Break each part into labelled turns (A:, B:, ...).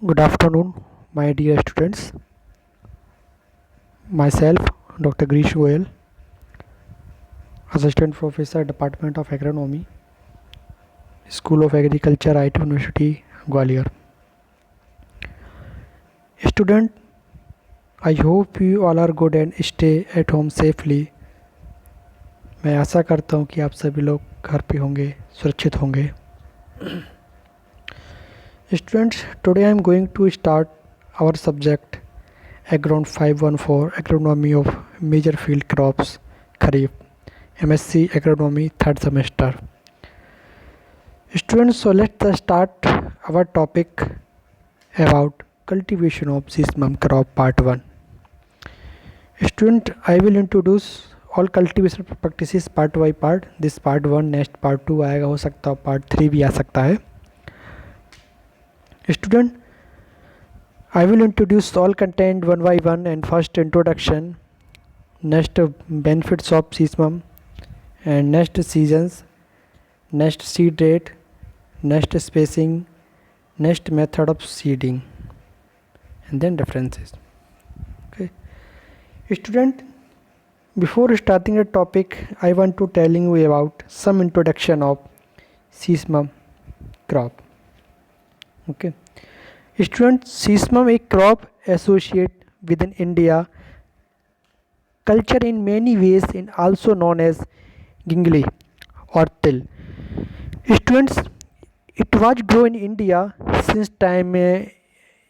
A: Good afternoon, my dear students. Myself, Dr. Grish Goyal, Assistant Professor, Department of Agronomy, School of Agriculture, IT University, Gwalior. Student, I hope you all are good and stay at home safely. मैं आशा करता हूँ कि आप सभी लोग घर पे होंगे, सुरक्षित होंगे. Students, today I am going to start our subject Agron 514 Agronomy of Major Field Crops Kharif MSc Agronomy 3rd semester. Students, so let's start our topic about cultivation of sesamum crop part 1. Student, I will introduce all cultivation practices part by part. This part 1, next part 2 आएगा, हो सकता है part 3 भी आ सकता है. Student, I will introduce all content one by one, and first introduction, next benefits of sesamum, and next seasons, next seed rate, next spacing, next method of seeding, and then references. Okay, student, before starting the topic, I want to telling you about some introduction of sesamum crop. Okay, student, sesamum a crop associated within India culture in many ways and also known as gingli or til. Students, it was grown in India since time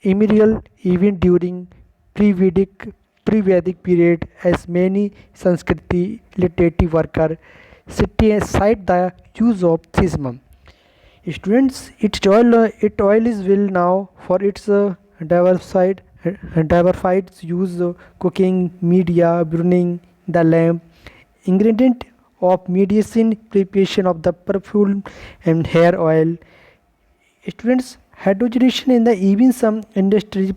A: immemorial, even during pre-Vedic period, as many Sanskriti literary workers cite the use of sesamum. Students, its oil is well now for its diversified use cooking, media, burning, the lamp, ingredient of medicine, preparation of the perfume and hair oil. Students, hydrogenation in the even some industry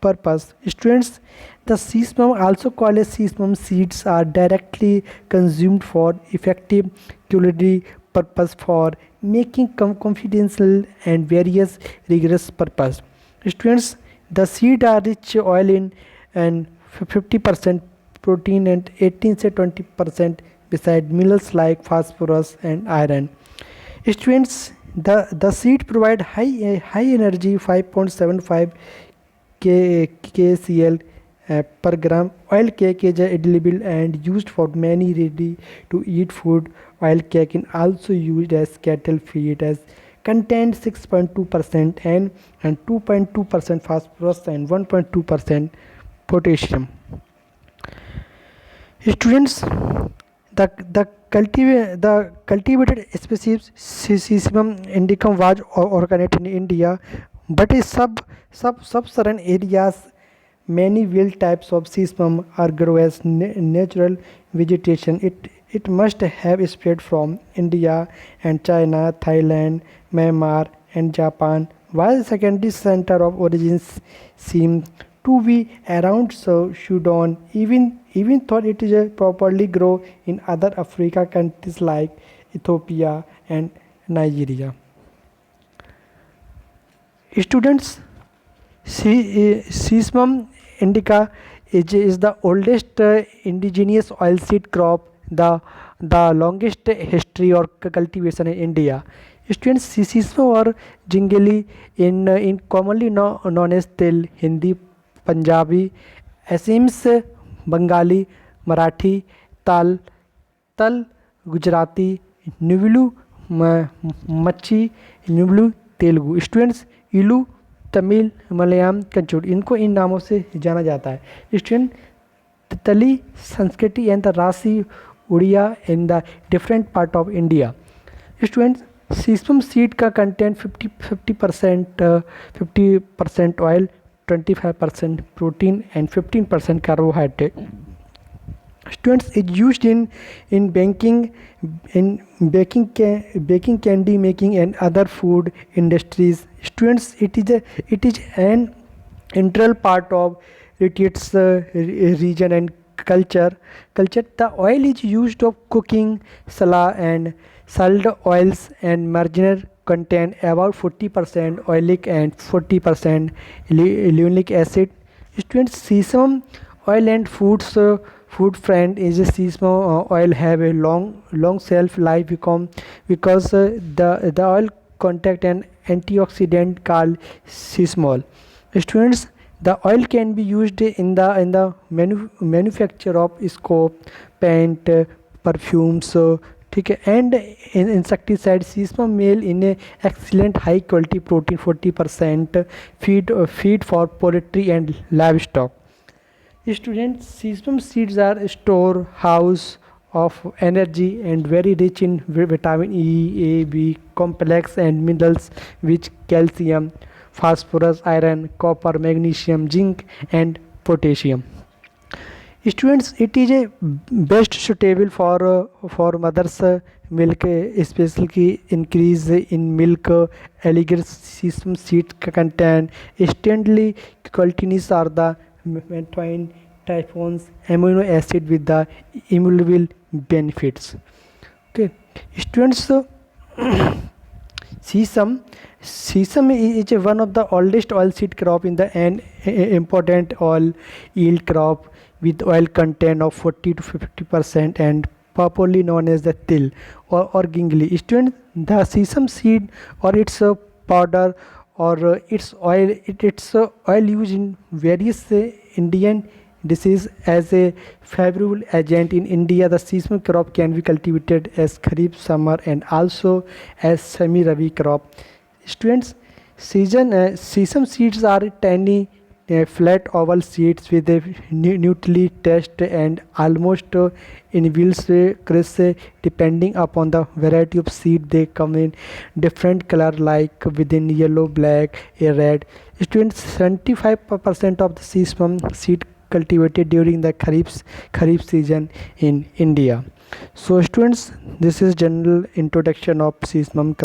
A: purpose. Students, the sesamum, also called as sesamum seeds, are directly consumed for effective culinary purpose for making confidential and various rigorous purpose. Students, the seed are rich oil in and 50% protein and 18 to 20% beside minerals like phosphorus and iron. Students, the seed provide high energy 5.75 kcal per gram. Oil cake is edible and used for many ready to eat food. Oil cake is also used as cattle feed as contains 6.2% and 2.2% phosphorus and 1.2% potassium. Students, the cultivated species Sesamum indicum was originated in India, but in sub-Saharan areas many wild types of sesamum are grown as natural vegetation. It must have spread from India and China, Thailand, Myanmar and Japan, while secondary center of origins seem to be around Sudan, even though it is properly grown in other Africa countries like Ethiopia and Nigeria. Students, Sesamum indica is the oldest indigenous oilseed crop, the longest history or cultivation in India. Students, sesamum or jingli in commonly known as til, Hindi, Punjabi, Assamese, Bengali, Marathi, Tal, Gujarati, Nuvulu, Machi, Nuvulu, Telugu. Students, इलू, तमिल, मलयालम, कंचूर, इनको इन नामों से जाना जाता है. Student, तली, संस्कृति and the राशि Oriya in the different part of India. Students, sesame seed का content 50% oil, 25% protein and 15% carbohydrate. Students, is used in baking candy making and other food industries. Students, it is an integral part of its region and culture. The oil is used of cooking, sala and salad oils and margarine contain about 40% oleic and 40% linoleic acid. Students, sesame oil and food friend is a sesame oil have a long shelf life because the oil contact an antioxidant called sesmol. Students, the oil can be used in the manufacture of soap, paint, perfumes, ठीक है, and insecticide sesame meal in excellent high quality protein 40% feed for poultry and livestock. Students, sesame seeds are a storehouse of energy and very rich in vitamin E, A, B complex and minerals which calcium, phosphorus, iron, copper, magnesium, zinc and potassium. Students, it is a best suitable for mothers milk, especially increase in milk. Alligator sesame seed contain instantly contains are the maintain typhoons amino acid with the immutable benefits. Okay, students, sesame is one of the oldest oilseed crop in the and important oil yield crop with oil content of 40 to 50% and popularly known as the til or gingli. Student, the sesame seed or its powder or its oil used in various Indian dishes as a favorable agent. In India, the sesame crop can be cultivated as kharif summer and also as semi rabi crop. Students, sesame seeds are tiny flat oval seeds with a neutrally taste and almost invisible crisp. Depending upon the variety of seed, they come in different color like within yellow, black, a red. Students, 75% of the sesame seed cultivated during the kharif season in India. So students, this is general introduction of sesame.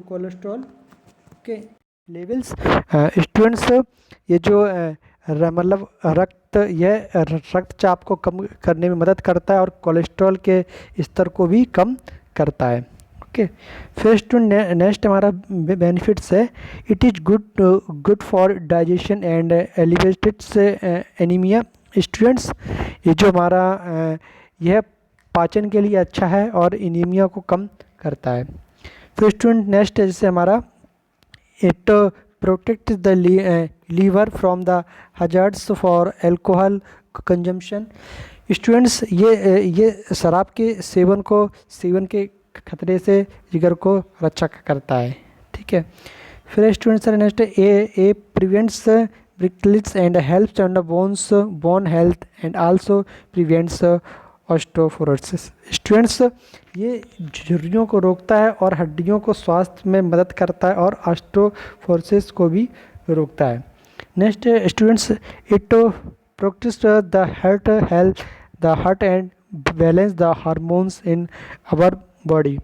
A: Cholesterol के levels. Students, ये जो मतलब रक्त यह रक्तचाप को कम करने में मदद करता है और कोलेस्ट्रॉल के स्तर को भी कम करता है. ओके, फिर स्टूडेंट नेक्स्ट हमारा बेनिफिट्स है. It is good for digestion and elevates anaemia. Students, ये जो हमारा यह पाचन के लिए अच्छा है और एनीमिया को कम करता है. तो स्टूडेंट नेक्स्ट है जैसे हमारा it protect the liver from the hazards for alcohol consumption. Students, ये शराब के सेवन के खतरे से जिगर को रक्षा करता है. ठीक है, फिर students next a prevents wrinkles and helps on the bone health and also prevents osteoporosis. Students, ये झुर्रियों को रोकता है और हड्डियों को स्वास्थ्य में मदद करता है और ऑस्टियोपोरोसिस को भी रोकता है. Next students, it protects the heart and balance the hormones in our body.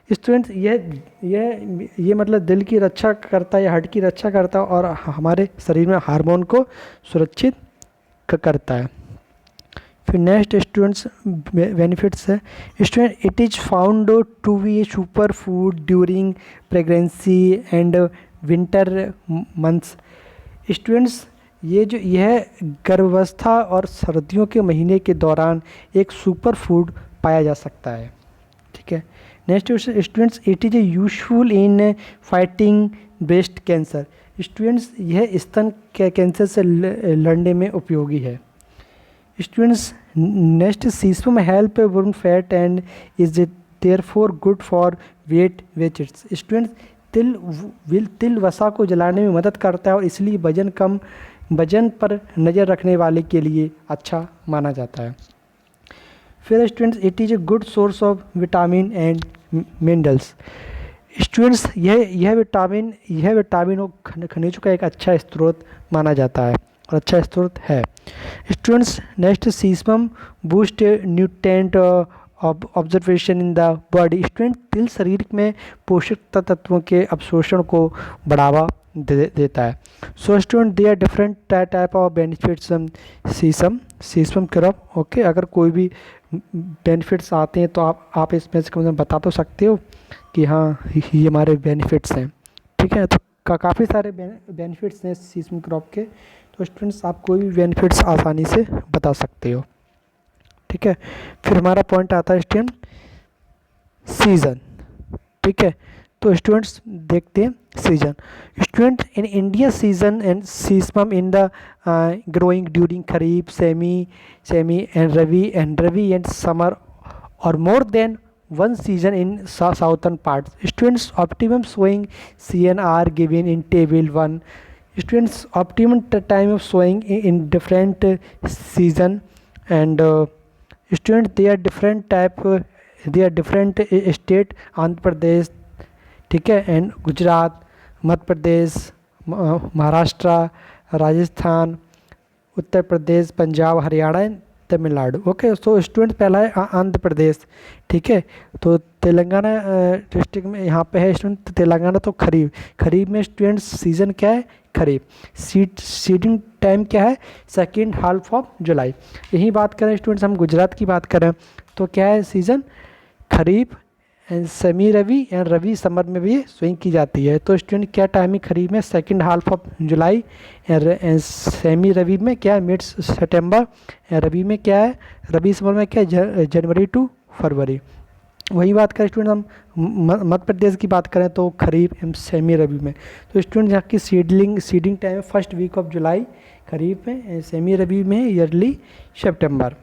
A: Students, ये मतलब दिल की रक्षा करता है, हार्ट की रक्षा करता है और हमारे शरीर में हार्मोन को सुरक्षित करता है. फिर नेक्स्ट स्टूडेंट्स बेनिफिट्स है. Student, it is found to be a super food during pregnancy and winter months. Students, यह गर्भावस्था और सर्दियों के महीने के दौरान एक सुपर फूड पाया जा सकता है. ठीक है, next students, it is a useful in fighting breast cancer. Students, यह स्तन कैंसर से लड़ने में उपयोगी है. Students, next seesum help burn fat and is it therefore good for weight watchers. Students, तिल वसा को जलाने में मदद करता है और इसलिए वजन पर नज़र रखने वाले के लिए अच्छा माना जाता है. फिर students, it is a good source of vitamin and minerals. Students, यह विटामिन और खनिजों का एक अच्छा स्रोत माना जाता है और अच्छा स्रोत है. Students, next sesame boost nutrient observation in the body. Student, तिल शरीर में पोषक तत्वों के अवशोषण को बढ़ावा देता है. So student, they are different type of benefits sesame crop. Okay, अगर कोई भी बेनिफिट्स आते हैं तो आप इसमें से बता तो सकते हो कि हाँ ये हमारे बेनिफिट्स हैं. ठीक है, तो काफ़ी सारे बेनिफिट्स हैं सीसम क्रॉप के. तो स्टूडेंट्स, आप कोई भी बेनिफिट्स आसानी से बता सकते हो. ठीक है, फिर हमारा पॉइंट आता है स्टूडेंट सीजन. ठीक है, तो स्टूडेंट्स देखते हैं season. Student, in India season and sesame in the growing during kharif, semi and rabi and summer और more than one season in southern parts. Students, optimum sowing CNR given in table 1. Students, optimum time of sowing in different season and students, they are different type, they are different state. Andhra Pradesh, ठीक है, and Gujarat, Madhya Pradesh, Maharashtra, Rajasthan, Uttar Pradesh, Punjab, Haryana and Tamil Nadu. Okay, so student पहला है आंध्र प्रदेश. ठीक है, तो Telangana district में यहाँ पे है स्टूडेंट तेलंगाना. तो खरीफ में स्टूडेंट्स सीजन क्या है? खरीफ. सीडिंग टाइम क्या है? सेकेंड हाफ ऑफ जुलाई. यही बात करें स्टूडेंट्स, हम गुजरात की बात करें तो क्या है season? Kharif and semi rabi and rabi summer में भी स्विंग की जाती है. तो स्टूडेंट क्या टाइमिंग खरीफ में? Second half of July. And semi rabi में क्या है? मिड सितंबर. रवि में क्या है? रवि समर में क्या है? जनवरी टू फरवरी. वही बात करें स्टूडेंट हम मध्य प्रदेश की बात करें तो खरीफ एंड सेमी रवि में. तो स्टूडेंट यहाँ की सीडिंग टाइम है फर्स्ट वीक ऑफ जुलाई खरीफ में, सेमी रवि में अर्ली सितंबर.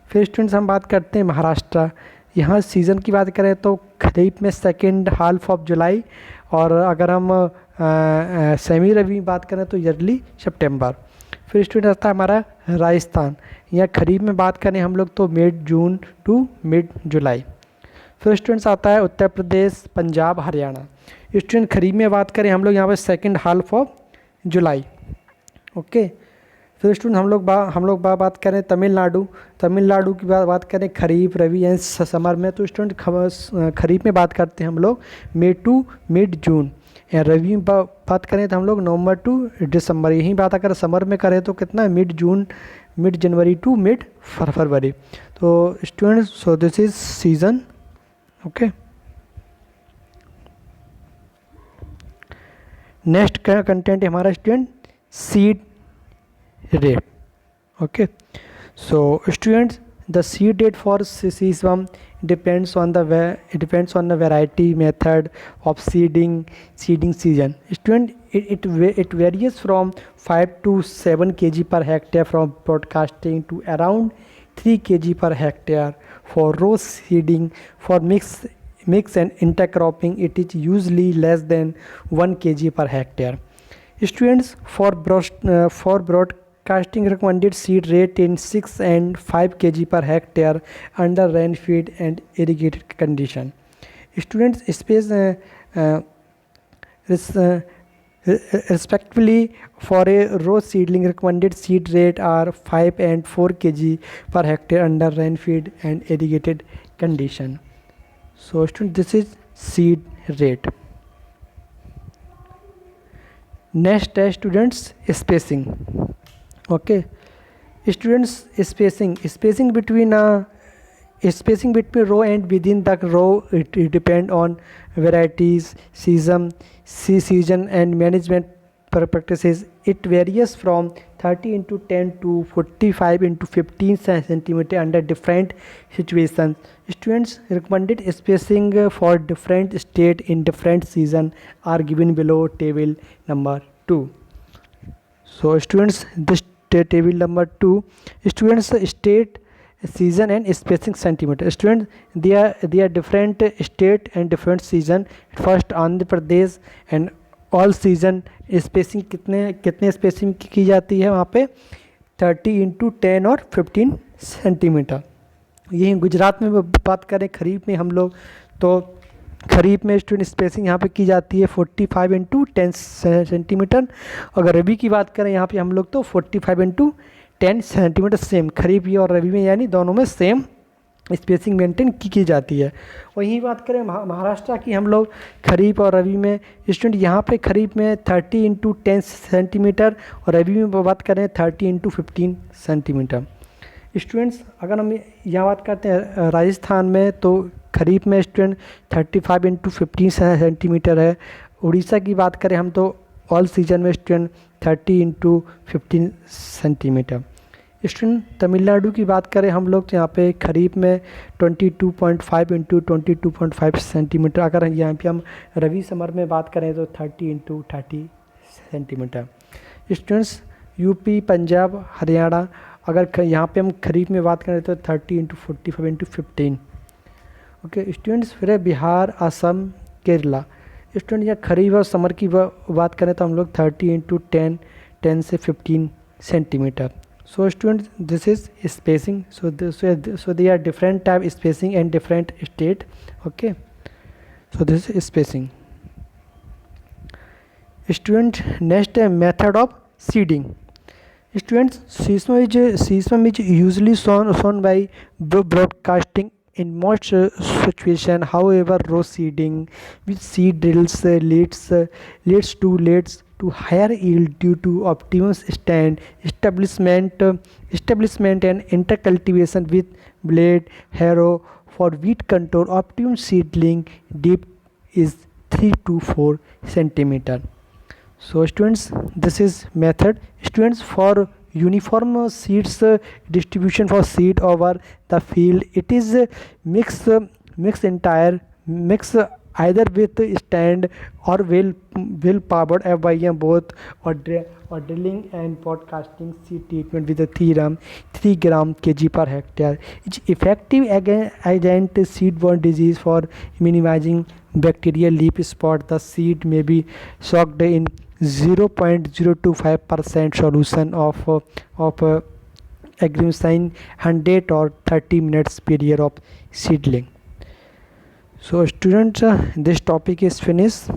A: फिर स्टूडेंट्स हम बात करते हैं महाराष्ट्र. यहाँ सीज़न की बात करें तो खरीफ में सेकेंड हाफ ऑफ जुलाई और अगर हम सेमी रवि में बात करें तो अर्ली सितंबर. फिर स्टूडेंट आता है हमारा राजस्थान. यहाँ खरीफ में बात करें हम लोग तो मिड जून टू मिड जुलाई. फिर स्टूडेंट्स आता है उत्तर प्रदेश, पंजाब, हरियाणा. स्टूडेंट खरीफ में बात करें हम लोग यहाँ पर second half of July. Okay, फिर स्टूडेंट हम लोग बात करें तमिलनाडु की बात करें खरीफ, रवि एंड समर में. तो स्टूडेंट खरीफ में बात करते हैं हम लोग मई टू मिड जून. या रवि में बात करें तो हम लोग नवंबर टू दिसंबर. यही बात अगर समर में करें तो कितना? Mid January to mid February. तो student, so this is season. Okay, next content हमारा student seed rate. Okay, so students, the seed rate for sesame depends on the variety, method of seeding season. Student, it varies from 5 to 7 kg per hectare from broadcasting to around 3 kg per hectare for row seeding. For mix and intercropping, it is usually less than 1 kg per hectare. Students, for broadcasting recommended seed rate in 6 and 5 kg per hectare under rain fed and irrigated condition. Students, respectively for a row seedling recommended seed rate are 5 and 4 kg per hectare under rain fed and irrigated condition. So students, this is seed rate. Next है students spacing. Okay, students spacing between row and within the row it depend on varieties, season and management practices. It varies from 30 into 10 to 45 into 15 centimeter under different situations. Students, recommended spacing for different state in different season are given below table number 2. So students, this table number 2, students state season and spacing centimeter. Students, they are different state and different season. First Andhra Pradesh and all season spacing कितने spacing की जाती है वहाँ पे 30x10 और 15 centimetre. यही गुजरात में बात करें खरीफ में हम लोग, तो खरीफ में स्टूडेंट स्पेसिंग यहाँ पे की जाती है 45x10 सेंटीमीटर। अगर रबी की बात करें यहाँ पे हम लोग तो 45x10 सेंटीमीटर सेम खरीफ ये और रबी में, यानी दोनों में सेम स्पेसिंग मेंटेन की जाती है। और यही बात करें महाराष्ट्र की हम लोग खरीफ और रबी में, स्टूडेंट यहाँ पे खरीफ में 30x10 सेंटीमीटर और रबी में बात करें 30x15 सेंटीमीटर। स्टूडेंट्स, अगर हम यहाँ बात करते हैं राजस्थान में, तो खरीफ में स्टूडेंट 35x15 सेंटीमीटर है। उड़ीसा की बात करें हम तो ऑल सीजन में student 30x15 centimetre. Student Tamil Nadu की बात करें हम लोग तो यहाँ पे खरीफ में 22.5x22.5 सेंटीमीटर। अगर यहाँ पे हम रबी समर में बात करें तो 30x30 centimetre. Students, UP, Punjab, Haryana, अगर यहाँ पे हम खरीफ में बात करें तो 30x45x15। ओके स्टूडेंट्स, फिर है बिहार, असम, केरला। स्टूडेंट यहाँ खरीफ और समर की बात करें तो हम लोग 30x10 10 से 15 centimetre. So students, this is spacing. So they are different type spacing and different state. Okay, so this is spacing. Student, next method of seeding. Students, seesmum is usually sown by broadcasting in most situation. However, row seeding with seed drills leads to higher yield due to optimum stand establishment and intercultivation with blade harrow. For wheat control, optimum seedling depth is 3 to 4 centimeter. So students, this is method. Students, for uniform seeds distribution for seed over the field, it is mix either with stand or well powered FYM both, or drilling and broadcasting seed treatment with a 3 gram kg per hectare. It's effective against seedborne disease. For minimizing bacterial leaf spot, the seed may be soaked in 0.025% solution of agrumycin 100 or 30 minutes period of seedling. So students, this topic is finished.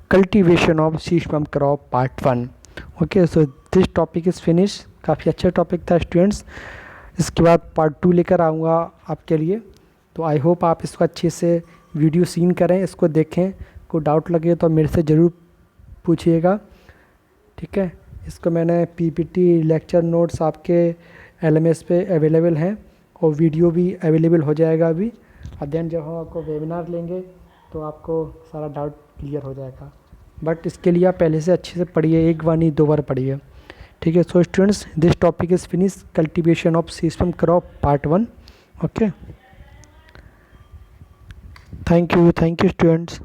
A: Cultivation of seesmum crop part 1. Okay, so this topic is finished. काफ़ी अच्छा topic था students. इसके बाद part 2 लेकर आऊँगा आपके लिए। तो आई होप आप इसको अच्छे से वीडियो सीन करें, इसको देखें। कोई डाउट लगे तो मेरे से ज़रूर पूछिएगा, ठीक है। इसको मैंने पीपीटी लेक्चर नोट्स आपके LMS पे अवेलेबल हैं और वीडियो भी अवेलेबल हो जाएगा अभी। और देन जब हम आपको वेबिनार लेंगे तो आपको सारा डाउट क्लियर हो जाएगा। बट इसके लिए आप पहले से अच्छे से पढ़िए, एक बार नहीं 2 बार पढ़िए, ठीक है। So students, this topic is finish. Cultivation of sesame crop part 1। Okay, thank you students.